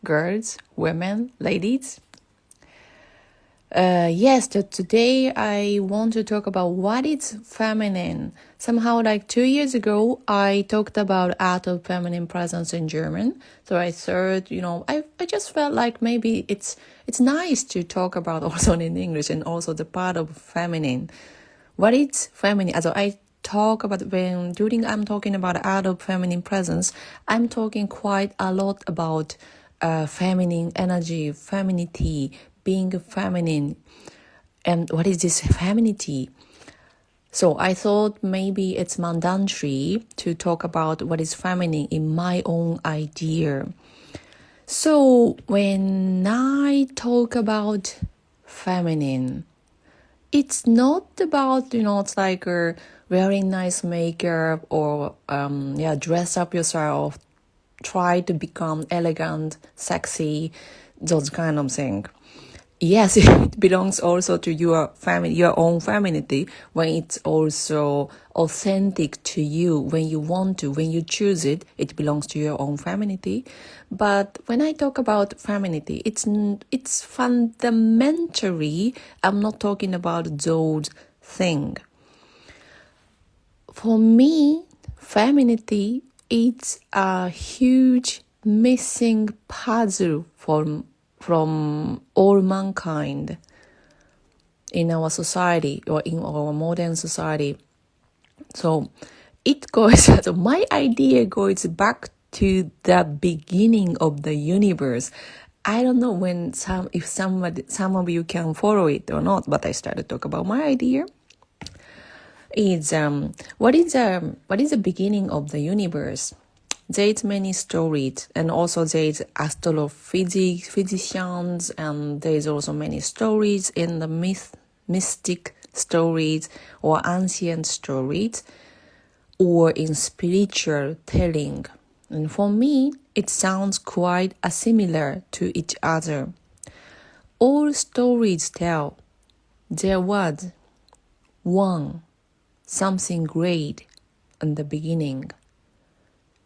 girls, women, ladies. Today I want to talk about what is feminine. Somehow, like 2 years ago, I talked about art of feminine presence in German. So I thought, I just felt like maybe it's nice to talk about also in English and also the part of feminine. What is feminine? Also I talk about during I'm talking about art of feminine presence, I'm talking quite a lot about feminine energy, femininity, being feminine. And what is this femininity? So I thought maybe it's mandatory to talk about what is feminine in my own idea. So when I talk about feminine, it's not about, it's like wearing nice makeup or, dress up yourself, try to become elegant, sexy, those kind of things. Yes, it belongs also to your family, your own femininity, when it's also authentic to you, when you want to, when you choose it, it belongs to your own femininity. But when I talk about femininity, it's fundamentally, I'm not talking about those things. For me, femininity is a huge missing puzzle from all mankind in our society or in our modern society. So so my idea goes back to the beginning of the universe. I don't know if some of you can follow it or not, but I started to talk about my idea. What is the beginning of the universe? There's many stories, and also there's physicians, and there's also many stories in the mystic stories or ancient stories or in spiritual telling. And for me, it sounds quite similar to each other. All stories tell there was something great in the beginning,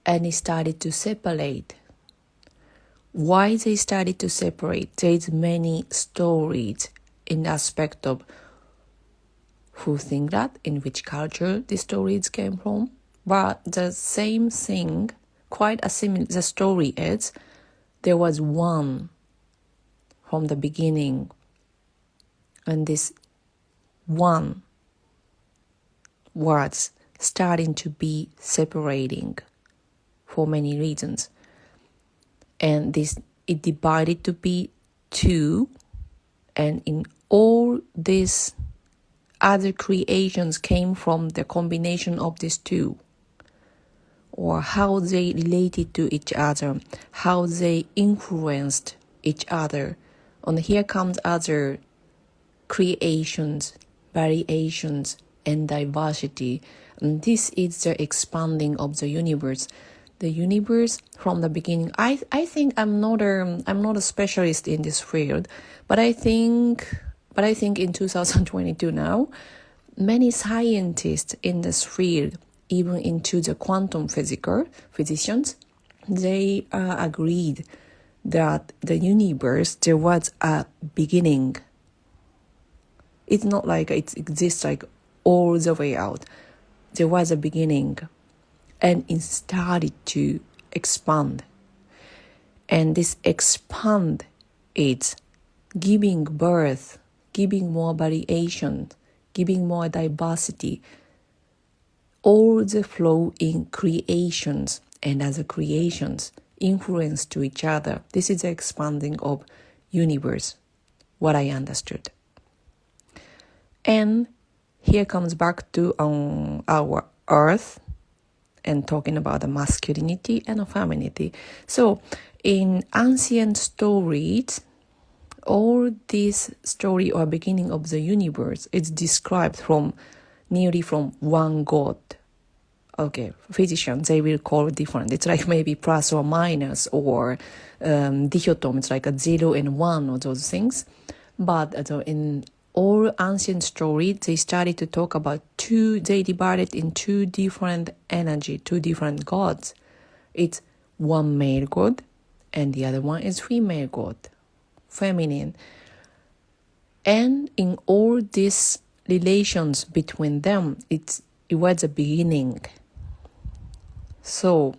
and it started to separate. Why they started to separate? There's many stories in the aspect of who think that, in which culture the stories came from. But the same thing, quite a similar, the story is, there was one from the beginning, and this one was starting to be separating for many reasons. And it divided to be two, and in all these other creations came from the combination of these two, or how they related to each other, how they influenced each other. And here comes other creations, variations, and diversity. And this is the expanding of the universe. The universe from the beginning. I think I'm not a specialist in this field, but I think in 2022 now, many scientists in this field, even into the quantum physicians, they agreed that the universe, there was a beginning. It's not like it exists like all the way out. There was a beginning, and it started to expand. And this expand is giving birth, giving more variation, giving more diversity, all the flow in creations, and as a creations influence to each other. This is the expanding of universe, what I understood. And here comes back to our earth, and talking about the masculinity and the femininity. So in ancient stories, all this story or beginning of the universe is described nearly from one God. Okay, physicians, they will call it different. It's like maybe plus or minus, or dichotom, it's like a 0 and 1 or those things. But in all ancient stories, they started to talk about they divided in two different energy, two different gods. It's one male god and the other one is female god, feminine. And in all these relations between them, it was a beginning. So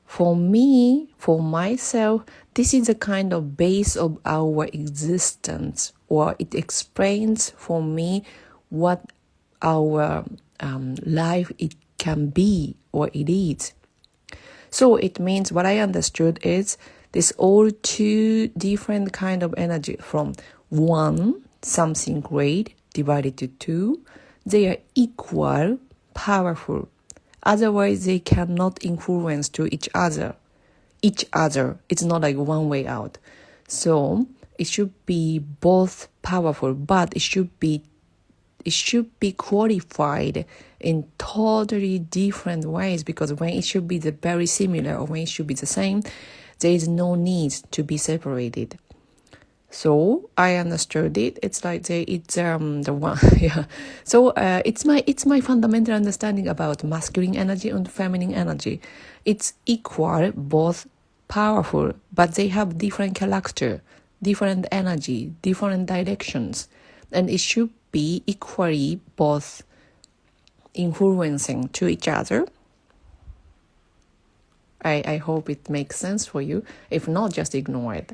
for me, for myself, this is a kind of base of our existence, or it explains for me what our life it can be or it is. So it means what I understood is this all two different kind of energy from one, something great, divided to two. They are equal, powerful. Otherwise, they cannot influence to each other. It's not like one way out. So it should be both powerful, but it should be qualified in totally different ways, because when it should be very similar or when it should be the same, there is no need to be separated. So I understood it. It's like it's the one, yeah. So it's my fundamental understanding about masculine energy and feminine energy. It's equal, both powerful, but they have different character, different energy, different directions, and it should be equally both influencing to each other. I hope it makes sense for you. If not, just ignore it.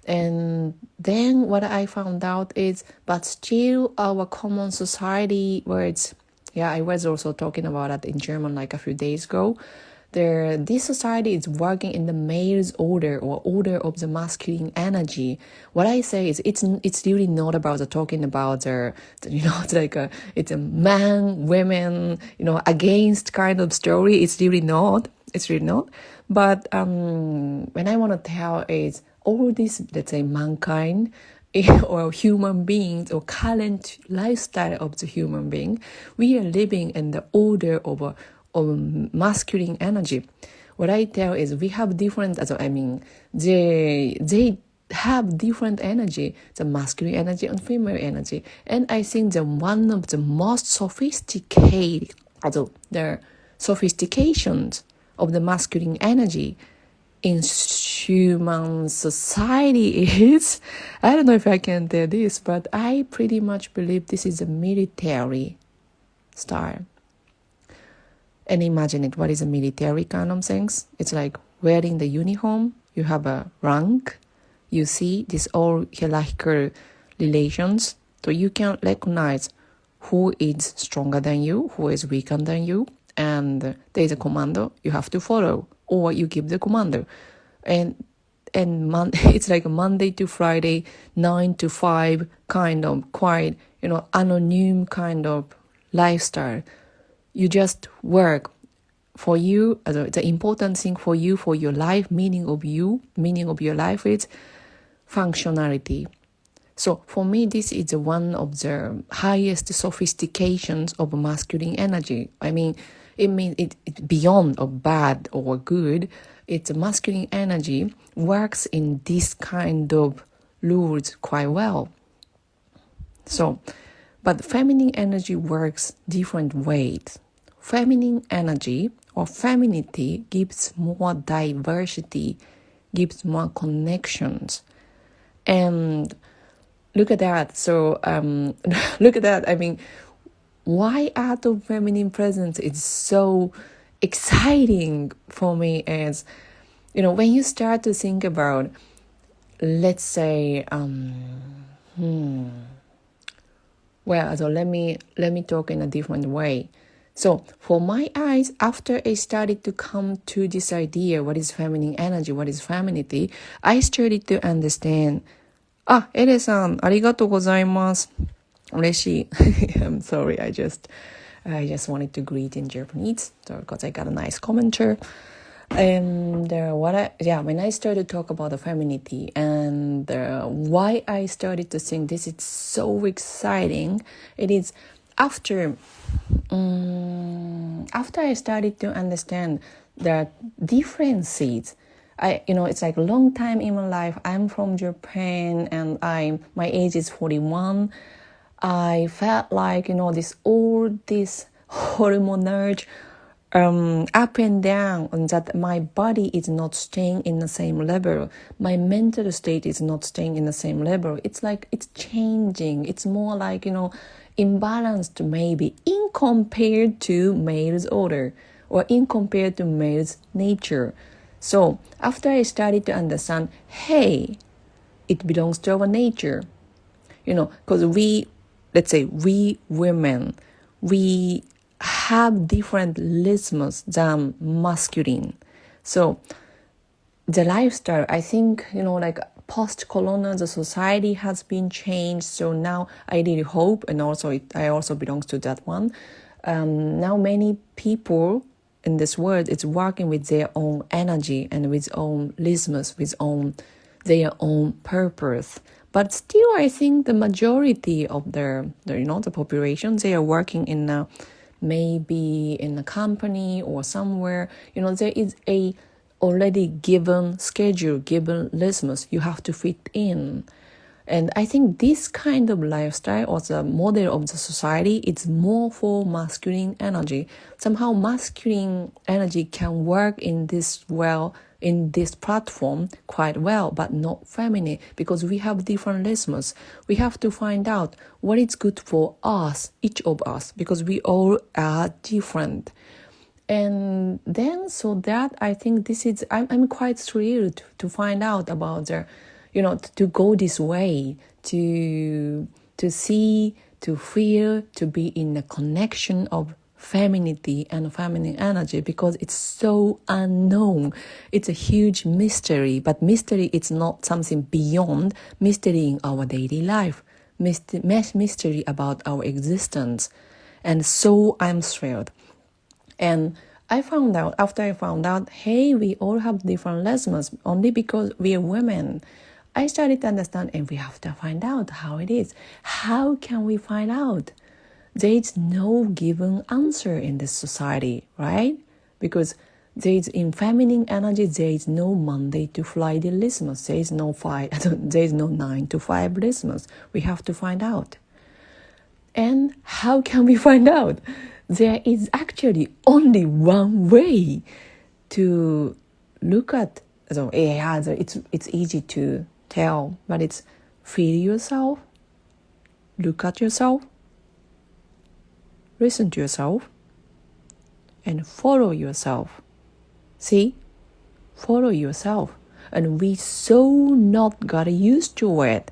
And then what I found out is, but still our common society words, I was also talking about that in German like a few days ago. This society is working in the male's order or order of the masculine energy. What I say is it's really not about talking about it's a man, women, against kind of story. It's really not. But when I want to tell is all this, let's say, mankind or human beings or current lifestyle of the human being, we are living in the order of masculine energy. What I tell is we have different, they have different energy, the masculine energy and female energy. And I think that one of the most sophisticated, the sophistications of the masculine energy in human society is, I don't know if I can tell this, but I pretty much believe this is a military style. And imagine it, what is a military kind of things? It's like wearing the uniform, you have a rank, you see this all hierarchical relations, so you can recognize who is stronger than you, who is weaker than you, and there is a commando you have to follow, or you give the commando. And it's like a Monday to Friday, 9 to 5 kind of quite, anonymous kind of lifestyle. You just work for you. The important thing for you, for your life, meaning of your life is functionality. So for me, this is one of the highest sophistications of masculine energy. I mean, it means it's beyond of bad or good. It's masculine energy works in this kind of rules quite well. So, but feminine energy works different ways. Feminine energy or femininity gives more diversity, gives more connections. And look at that. So, look at that. I mean, why art of feminine presence is so exciting for me is, when you start to think about, let's say, so let me talk in a different way. So for my eyes, after I started to come to this idea, what is feminine energy, what is femininity, I started to understand. エレさん、ありがとうございます。嬉しい。I'm sorry, I just wanted to greet in Japanese, because I got a nice commenter. And when I started to talk about the femininity and why I started to think this is so exciting, it is after I started to understand the differences. It's like a long time in my life. I'm from Japan and my age is 41. I felt like, this hormone urge up and down, and that my body is not staying in the same level. My mental state is not staying in the same level. It's like it's changing. It's more like, imbalanced maybe in compared to male's order or in compared to male's nature. So after I started to understand, hey, it belongs to our nature, because let's say we women, we have different rhythms than masculine. So the lifestyle, I think, like post-corona, the society has been changed. So now I really hope, and also I also belongs to that one. Now many people in this world is working with their own energy and with own rhythms, with their own purpose. But still, I think the majority of the population, they are working in maybe in a company or somewhere. There is a already given schedule, given rhythms you have to fit in. And I think this kind of lifestyle or the model of the society is more for masculine energy. Somehow masculine energy can work in this platform quite well, but not feminine, because we have different rhythms. We have to find out what is good for us, each of us, because we all are different. And then, so that I think I'm quite thrilled to find out about to go this way, to see, to feel, to be in a connection of femininity and feminine energy, because it's so unknown. It's a huge mystery, but mystery is not something beyond mystery in our daily life, mystery about our existence. And so I'm thrilled. And after I found out, hey, we all have different rhythms only because we are women. I started to understand, and we have to find out how it is. How can we find out? There is no given answer in this society, right? Because there is in feminine energy, there is no Monday to Friday rhythms. There is no 9 to 5 rhythms. We have to find out. And how can we find out? There is actually only one way to look at. So it's easy to tell, but it's feel yourself, look at yourself, listen to yourself, and follow yourself. See? Follow yourself. And we so not got used to it.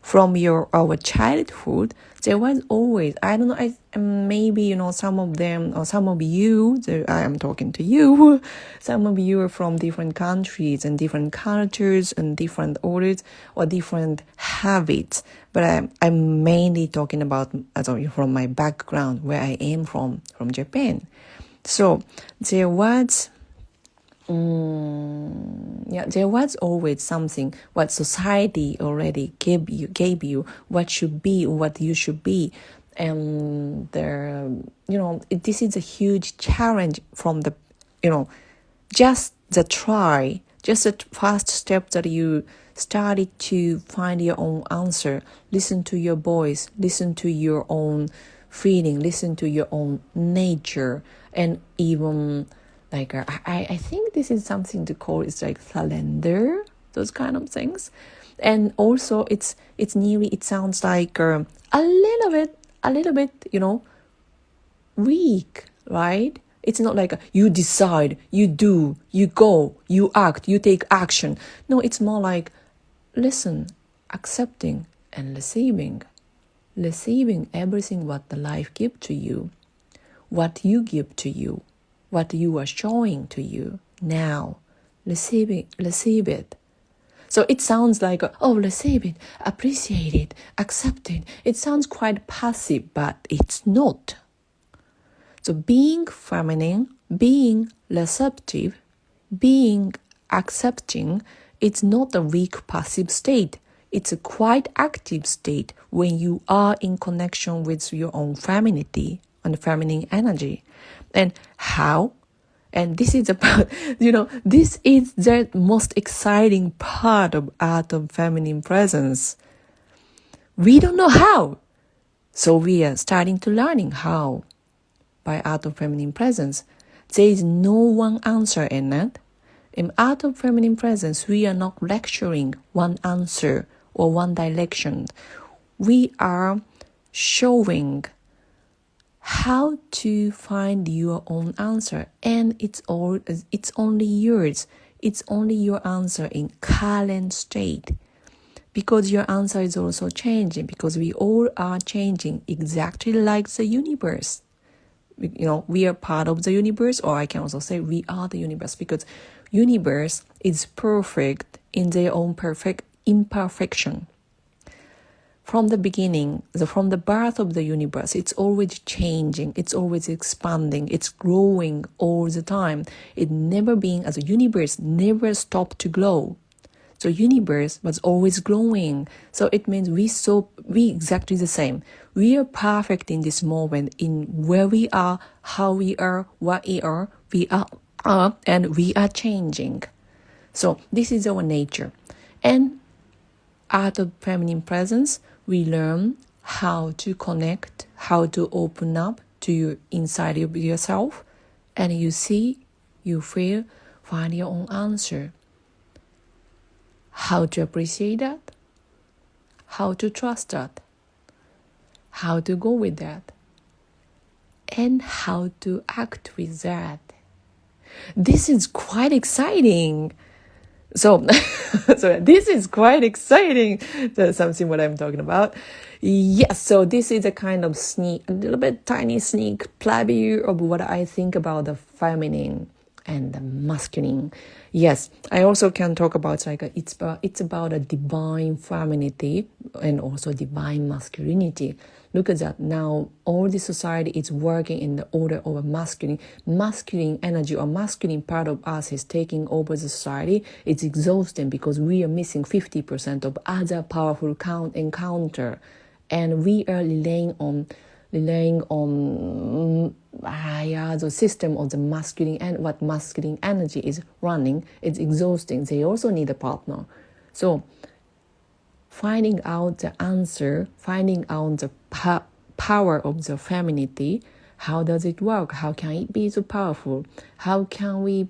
From our childhood, there was always, I don't know, maybe, some of them, or some of you, I am talking to you, some of you are from different countries and different cultures and different orders or different habits. But I'm mainly talking about from my background, where I am from Japan. So there was always something what society already gave you what should be, what you should be. And this is a huge challenge from the just the first step that you started to find your own answer. Listen to your voice, listen to your own feeling, listen to your own nature. And even like I think this is something to call, it's like surrender, those kind of things. And also it sounds like a little bit weak, right? It's not like you decide, you do, you go, you act, you take action. No, it's more like listen, accepting, and receiving everything what the life gives to you, what you give to you, what you are showing to you now. Receive it. So it sounds like, receive it, appreciate it, accept it. It sounds quite passive, but it's not. So being feminine, being receptive, being accepting, it's not a weak passive state. It's a quite active state when you are in connection with your own femininity and feminine energy. And how? And this is about, this is the most exciting part of Art of Feminine Presence. We don't know how. So we are starting to learning how by Art of Feminine Presence. There is no one answer in it. In Art of Feminine Presence, we are not lecturing one answer or one direction. We are showing how to find your own answer, and it's only yours. It's only your answer in current state, because your answer is also changing, because we all are changing exactly like the universe. We are part of the universe, or I can also say we are the universe, because universe is perfect in their own perfect imperfection. From the beginning, from the birth of the universe, it's always changing, it's always expanding, it's growing all the time. It never being, as a universe never stopped to grow. So universe was always growing. So it means we exactly the same. We are perfect in this moment, in where we are, how we are, what we are, and we are changing. So this is our nature. And Art of Feminine Presence, we learn how to connect, how to open up to your inside of yourself, and you see, you feel, find your own answer. How to appreciate that, how to trust that, how to go with that, and how to act with that. This is quite exciting. So this is quite exciting. That's something what I'm talking about. Yes, so this is a kind of a little bit tiny sneak preview of what I think about the feminine and the masculine. Yes, I also can talk about it's about a divine femininity and also divine masculinity. Look at that. Now all the society is working in the order of a masculine energy, or masculine part of us is taking over the society. It's exhausting because we are missing 50% of other powerful encounter, and we are relying on the system of the masculine, and what masculine energy is running. It's exhausting. They also need a partner. So finding out the answer, finding out the power of the femininity, how does it work? How can it be so powerful? How can we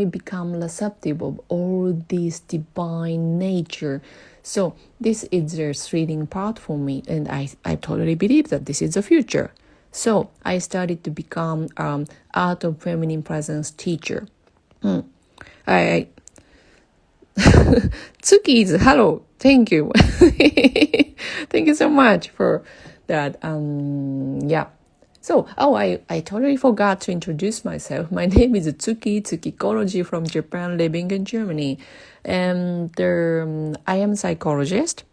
become receptive of all this divine nature? So this is the thrilling part for me, and I totally believe that this is the future. So I started to become Art of Feminine Presence teacher. Tsuki is hello. Thank you. Thank you so much for that. Yeah. So, I totally forgot to introduce myself. My name is TSUKI Chology from Japan, living in Germany. And I am a psychologist.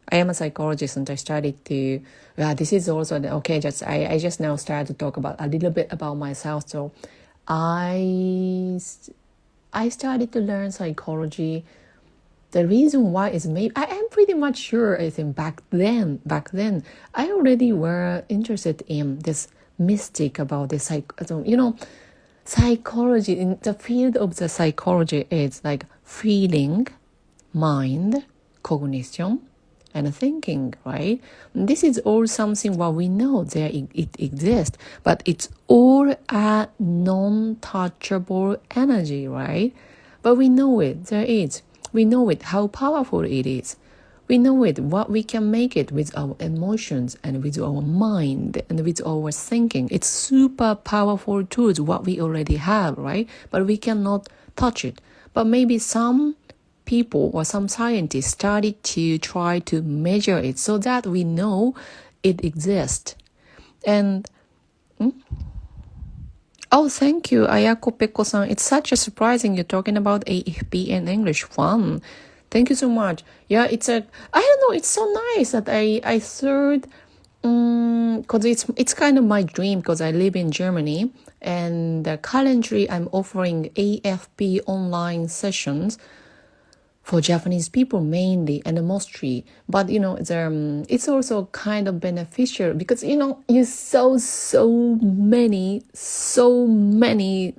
And I started to, this is also, I just now started to talk about a little bit about myself. So I started to learn psychology. The reason why is maybe, I am pretty much sure, I think back then, I already were interested in this mystic about the psychology. In the field of the psychology, it's like feeling, mind, cognition, and thinking, right? This is all something what we know it exists, but it's all a non-touchable energy, right? But we know it, there is. We know it, how powerful it is. We know it, what we can make it with our emotions and with our mind and with our thinking. It's super powerful tools, what we already have, right? But we cannot touch it. But maybe some people or some scientists started to try to measure it so that we know it exists. And oh, thank you, Ayako Peko-san. It's such a surprising you're talking about AFP and English. Fun. Thank you so much. Yeah, I don't know, it's so nice that I thought, because it's kind of my dream, because I live in Germany, and currently I'm offering AFP online sessions for Japanese people mainly, and mostly. But it's also kind of beneficial because you saw so many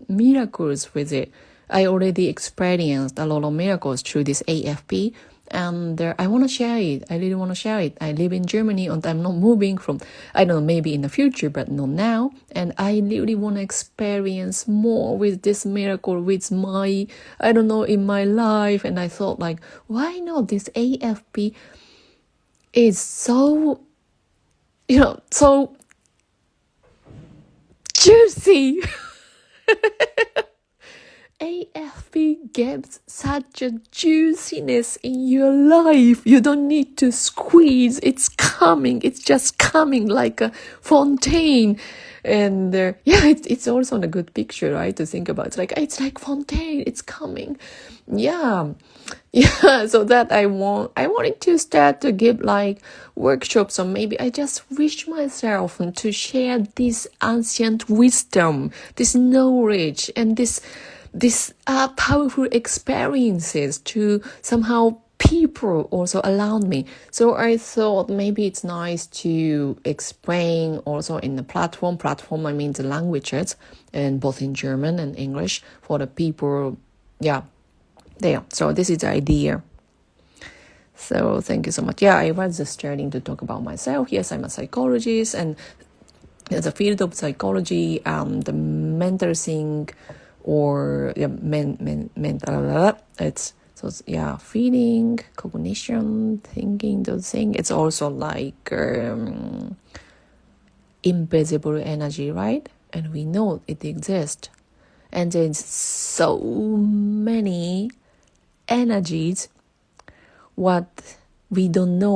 miracles with it. I already experienced a lot of miracles through this AFP, and I want to share it. I really want to share it. I live in Germany and I'm not moving from, I don't know, maybe in the future, but not now. And I really want to experience more with this miracle, with my, I don't know, in my life. And I thought like, why not? This AFP is so, so juicy. AFP gives such a juiciness in your life. You don't need to squeeze. It's coming. It's just coming like a fontaine. And it's also a good picture, right? To think about. It's like fontaine. It's coming. Yeah. So that I wanted to start to give like workshops, or maybe I just wish myself to share this ancient wisdom, this knowledge, and this powerful experiences to somehow people also around me. So I thought maybe it's nice to explain also in the platform. I mean the languages, and both in German and English for the people. Yeah, there. So this is the idea. So thank you so much. Yeah, I was just starting to talk about myself. Yes, I'm a psychologist, and in the field of psychology, the mental thing, or it's feeling, cognition, thinking, those things. It's also like invisible energy, right? And we know it exists, and there's so many energies what we don't know